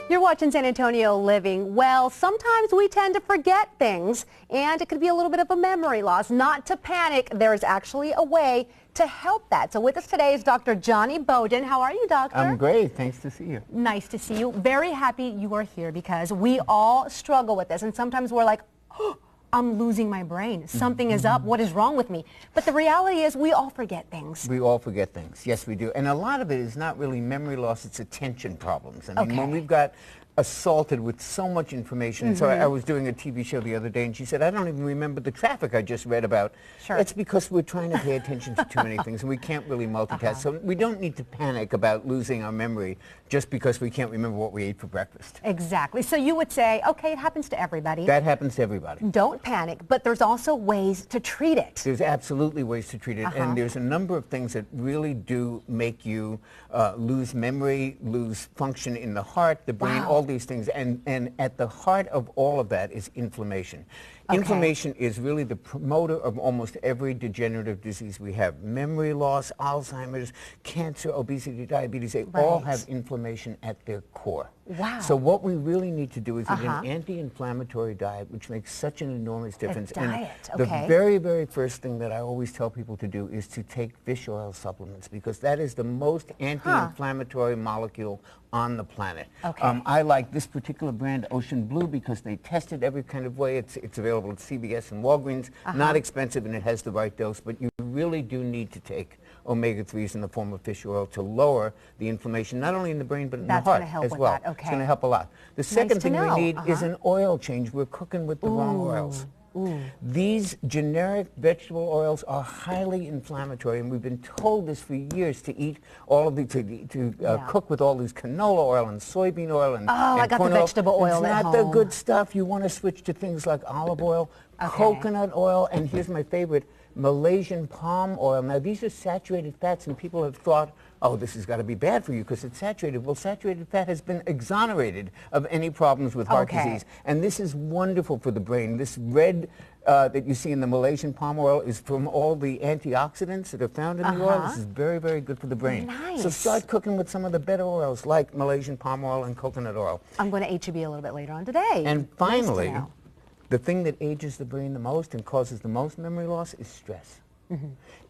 You're watching San Antonio Living. Well, sometimes we tend to forget things, and it could be a little bit of a memory loss. Not to panic. There is actually a way to help that. So with us today is Dr. Jonny Bowden. How are you, doctor? I'm great. Thanks to see you. Nice to see you. Very happy you are here because we all struggle with this, and sometimes we're like, oh, I'm losing my brain. Something is up. What is wrong with me? But the reality is we all forget things. We all forget things. Yes, we do. And a lot of it is not really memory loss. It's attention problems. I mean, when we've got assaulted with so much information. So I was doing a TV show the other day, and she said, I don't even remember the traffic I just read about. Sure. It's because we're trying to pay attention to too many things, and we can't really multitask. So we don't need to panic about losing our memory just because we can't remember what we ate for breakfast. Exactly. So you would say, okay, it happens to everybody. That happens to everybody. Don't panic, but there's also ways to treat it. There's absolutely ways to treat it, and there's a number of things that really do make you lose memory, lose function in the heart, the brain, all these things. And at the heart of all of that is inflammation. Inflammation is really the promoter of almost every degenerative disease we have. Memory loss, Alzheimer's, cancer, obesity, diabetes, they all have inflammation at their core. Wow. So what we really need to do is eat an anti-inflammatory diet, which makes such an enormous difference. And the very, very first thing that I always tell people to do is to take fish oil supplements, because that is the most anti-inflammatory molecule on the planet. I like this particular brand, Ocean Blue, because they test it every kind of way. It's available at CVS and Walgreens. Not expensive, and it has the right dose, but you really do need to take omega-3s in the form of fish oil to lower the inflammation, not only in the brain, but in the heart as well. It's going to help a lot. The second thing we need is an oil change. We're cooking with the wrong oils. These generic vegetable oils are highly inflammatory, and we've been told this for years, to eat all of the, to cook with all these canola oil and soybean oil and I got the vegetable oil at home. It's not the good stuff. You want to switch to things like olive oil, coconut oil, and here's my favorite, Malaysian palm oil. Now, these are saturated fats, and people have thought, oh, this has got to be bad for you because it's saturated. Well, saturated fat has been exonerated of any problems with heart disease. And this is wonderful for the brain. This red that you see in the Malaysian palm oil is from all the antioxidants that are found in the oil. This is very, very good for the brain. So start cooking with some of the better oils like Malaysian palm oil and coconut oil. I'm going to HEB a little bit later on today. And finally, the thing that ages the brain the most and causes the most memory loss is stress.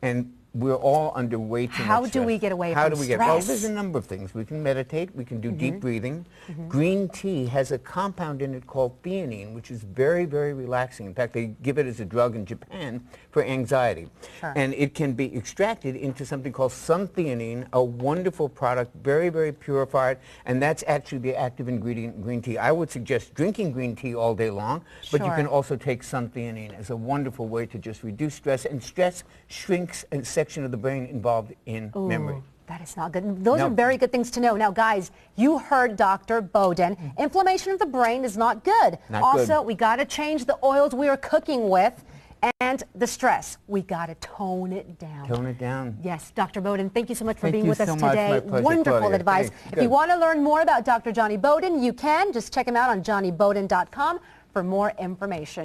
And we're all under way too much stress. How do we get away from stress? Well, there's a number of things. We can meditate. We can do deep breathing. Green tea has a compound in it called theanine, which is very, very relaxing. In fact, they give it as a drug in Japan for anxiety. And it can be extracted into something called suntheanine, a wonderful product, very, very purified, and that's actually the active ingredient in green tea. I would suggest drinking green tea all day long, but you can also take suntheanine as a wonderful way to just reduce stress, and stress shrinks a section of the brain involved in memory. That is not good. Those are very good things to know. Now, guys, you heard Dr. Bowden. Inflammation of the brain is not good. Also, we got to change the oils we are cooking with, and the stress. We got to tone it down. Tone it down. Yes, Dr. Bowden, thank you so much for being with us today. Wonderful advice. If you want to learn more about Dr. Jonny Bowden, you can. Just check him out on JonnyBowden.com for more information.